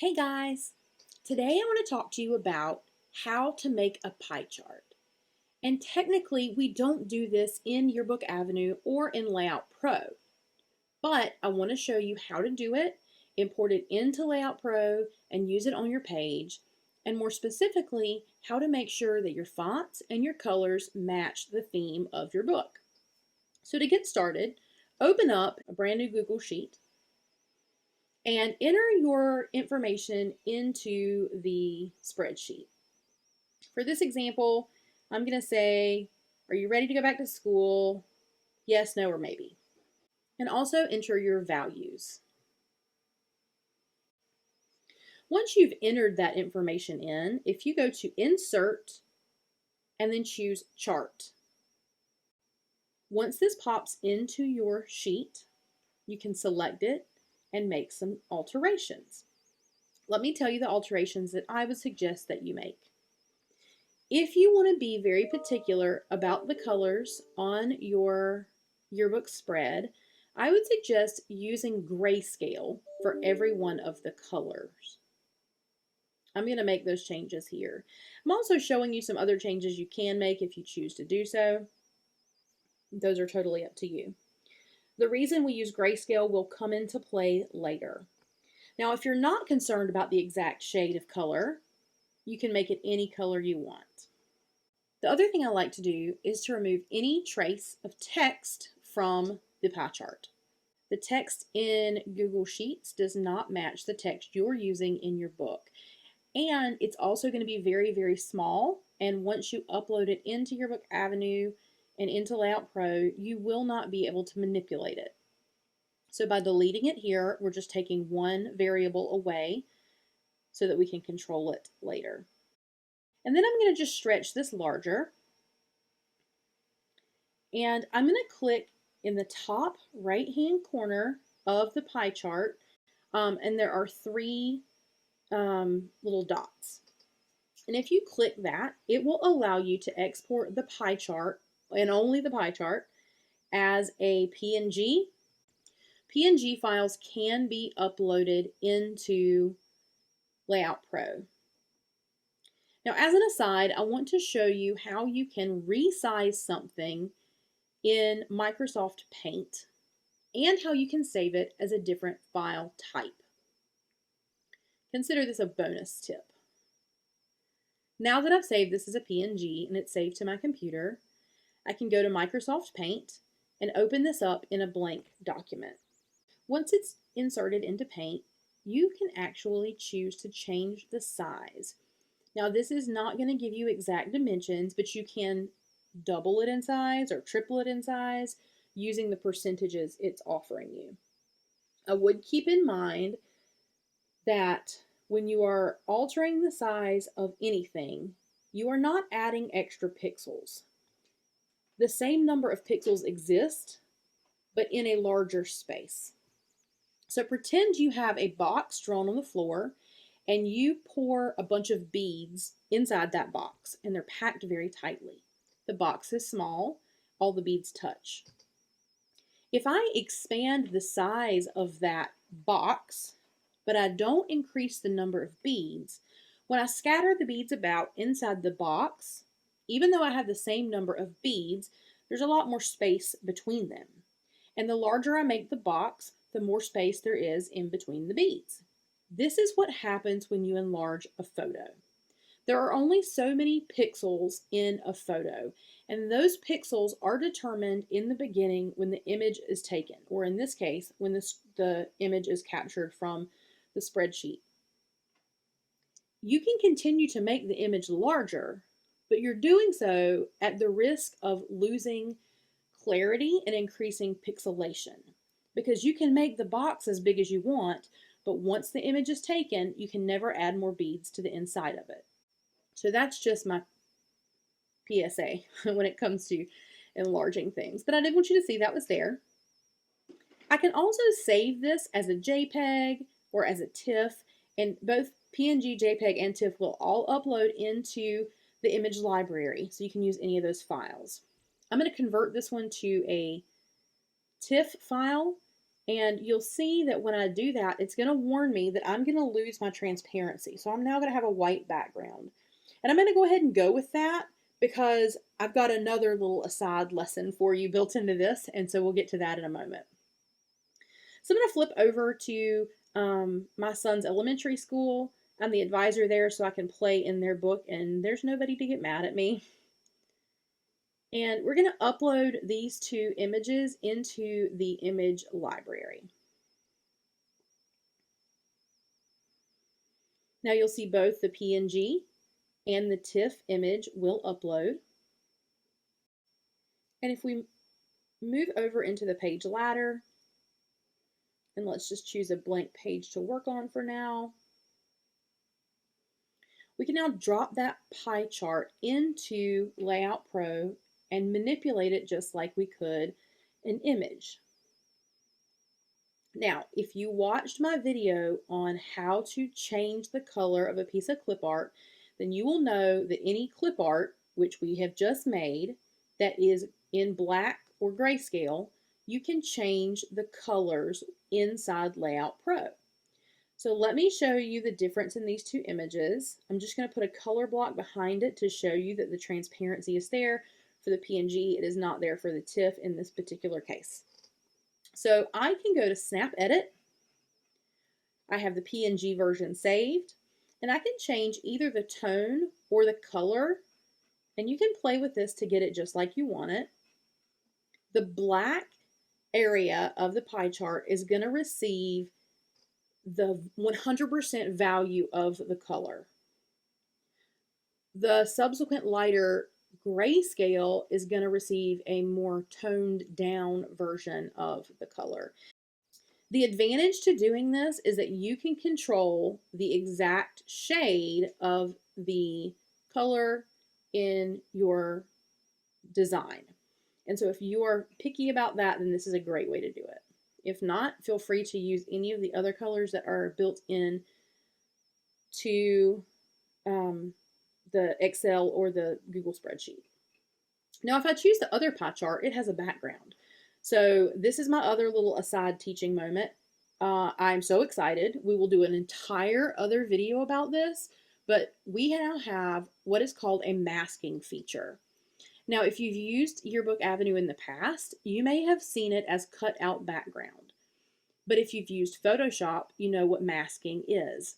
Hey guys, today I want to talk to you about how to make a pie chart. And technically, we don't do this in Yearbook Avenue or in Layout Pro, but I want to show you how to do it, import it into Layout Pro, and use it on your page, and more specifically, how to make sure that your fonts and your colors match the theme of your book. So to get started, open up a brand new Google Sheet and enter your information into the spreadsheet. For this example, I'm going to say, are you ready to go back to school? Yes, no, or maybe. And also enter your values. Once you've entered that information in, if you go to Insert and then choose Chart, once this pops into your sheet, you can select it and make some alterations. Let me tell you the alterations that I would suggest that you make. If you want to be very particular about the colors on your yearbook spread, I would suggest using grayscale for every one of the colors. I'm going to make those changes here. I'm also showing you some other changes you can make if you choose to do so. Those are totally up to you. The reason we use grayscale will come into play later. Now, if you're not concerned about the exact shade of color, you can make it any color you want. The other thing I like to do is to remove any trace of text from the pie chart. The text in Google Sheets does not match the text you're using in your book. And it's also going to be very, very small. And once you upload it into Yearbook Avenue and into Layout Pro, you will not be able to manipulate it. So by deleting it here, we're just taking one variable away so that we can control it later. And then I'm going to just stretch this larger. And I'm going to click in the top right-hand corner of the pie chart, and there are three little dots. And if you click that, it will allow you to export the pie chart, and only the pie chart, as a PNG. PNG files can be uploaded into Layout Pro. Now, as an aside, I want to show you how you can resize something in Microsoft Paint and how you can save it as a different file type. Consider this a bonus tip. Now that I've saved this as a PNG and it's saved to my computer, I can go to Microsoft Paint and open this up in a blank document. Once it's inserted into Paint, you can actually choose to change the size. Now, this is not going to give you exact dimensions, but you can double it in size or triple it in size using the percentages it's offering you. I would keep in mind that when you are altering the size of anything, you are not adding extra pixels. The same number of pixels exist, but in a larger space. So pretend you have a box drawn on the floor and you pour a bunch of beads inside that box and they're packed very tightly. The box is small, all the beads touch. If I expand the size of that box, but I don't increase the number of beads, when I scatter the beads about inside the box, even though I have the same number of beads, there's a lot more space between them. And the larger I make the box, the more space there is in between the beads. This is what happens when you enlarge a photo. There are only so many pixels in a photo, and those pixels are determined in the beginning when the image is taken, or in this case, when the image is captured from the spreadsheet. You can continue to make the image larger, but you're doing so at the risk of losing clarity and increasing pixelation, because you can make the box as big as you want, but once the image is taken, you can never add more beads to the inside of it. So that's just my PSA when it comes to enlarging things. But I did want you to see that was there. I can also save this as a JPEG or as a TIFF, and both PNG, JPEG, and TIFF will all upload into the image library, so you can use any of those files. I'm going to convert this one to a TIFF file, And you'll see that when I do that, it's going to warn me that I'm going to lose my transparency. So I'm now going to have a white background. And I'm going to go ahead and go with that because I've got another little aside lesson for you built into this. And so we'll get to that in a moment. So I'm going to flip over to my son's elementary school. I'm the advisor there, so I can play in their book, and there's nobody to get mad at me. And we're going to upload these two images into the image library. Now you'll see both the PNG and the TIFF image will upload. And if we move over into the page ladder, and let's just choose a blank page to work on for now, we can now drop that pie chart into Layout Pro and manipulate it just like we could an image. Now, if you watched my video on how to change the color of a piece of clip art, then you will know that any clip art, which we have just made, that is in black or grayscale, you can change the colors inside Layout Pro. So let me show you the difference in these two images. I'm just going to put a color block behind it to show you that the transparency is there for the PNG. It is not there for the TIFF in this particular case. So I can go to Snap Edit. I have the PNG version saved, and I can change either the tone or the color, and you can play with this to get it just like you want it. The black area of the pie chart is going to receive the 100% value of the color. The subsequent lighter grayscale is going to receive a more toned down version of the color. The advantage to doing this is that you can control the exact shade of the color in your design. And so if you are picky about that, then this is a great way to do it. If not, feel free to use any of the other colors that are built in to the Excel or the Google spreadsheet. Now, if I choose the other pie chart, it has a background. So this is my other little aside teaching moment. I'm so excited. We will do an entire other video about this, but we now have what is called a masking feature. Now, if you've used Yearbook Avenue in the past, you may have seen it as cut out background. But if you've used Photoshop, you know what masking is.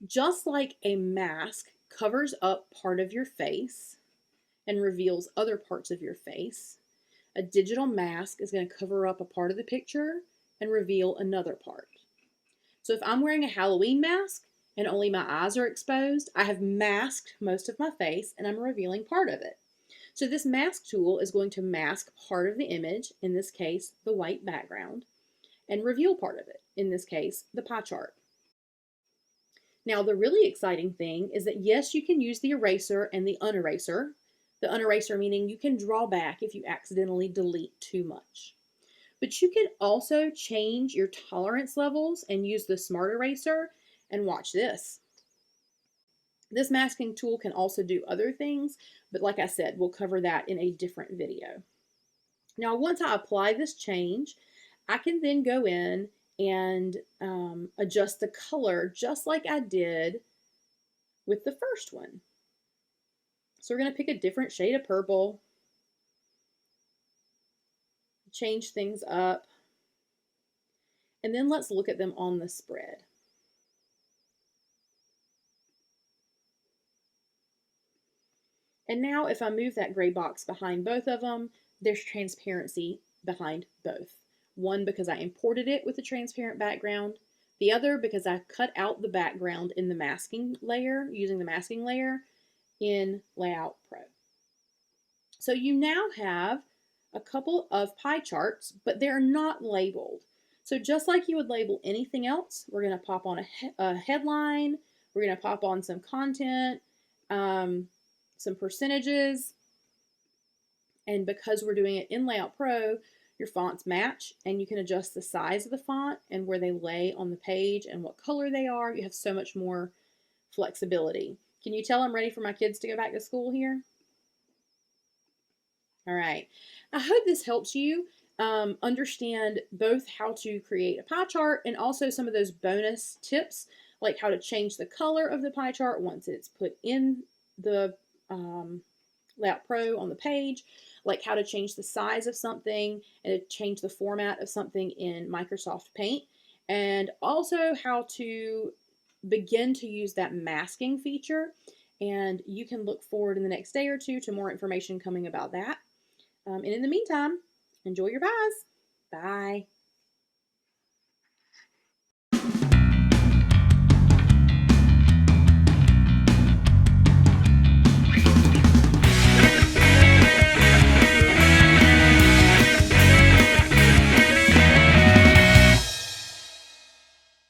Just like a mask covers up part of your face and reveals other parts of your face, a digital mask is going to cover up a part of the picture and reveal another part. So if I'm wearing a Halloween mask and only my eyes are exposed, I have masked most of my face and I'm revealing part of it. So this mask tool is going to mask part of the image, in this case, the white background, and reveal part of it, in this case, the pie chart. Now, the really exciting thing is that yes, you can use the eraser and the uneraser. The uneraser meaning you can draw back if you accidentally delete too much. But you can also change your tolerance levels and use the smart eraser, and watch this. This masking tool can also do other things, but like I said, we'll cover that in a different video. Now, once I apply this change, I can then go in and adjust the color just like I did with the first one. So we're going to pick a different shade of purple, change things up, and then let's look at them on the spread. And now if I move that gray box behind both of them, there's transparency behind both. One because I imported it with a transparent background, the other because I cut out the background in the masking layer, using the masking layer in Layout Pro. So you now have a couple of pie charts, but they're not labeled. So just like you would label anything else, we're going to pop on a headline, we're going to pop on some content, some percentages, and because we're doing it in Layout Pro, your fonts match, and you can adjust the size of the font and where they lay on the page and what color they are. You have so much more flexibility. Can you tell I'm ready for my kids to go back to school here? All right. I hope this helps you. understand both how to create a pie chart and also some of those bonus tips, like how to change the color of the pie chart once it's put in the Layout Pro on the page, like how to change the size of something and to change the format of something in Microsoft Paint, and also how to begin to use that masking feature. And you can look forward in the next day or two to more information coming about that. And in the meantime, enjoy your pies. Bye.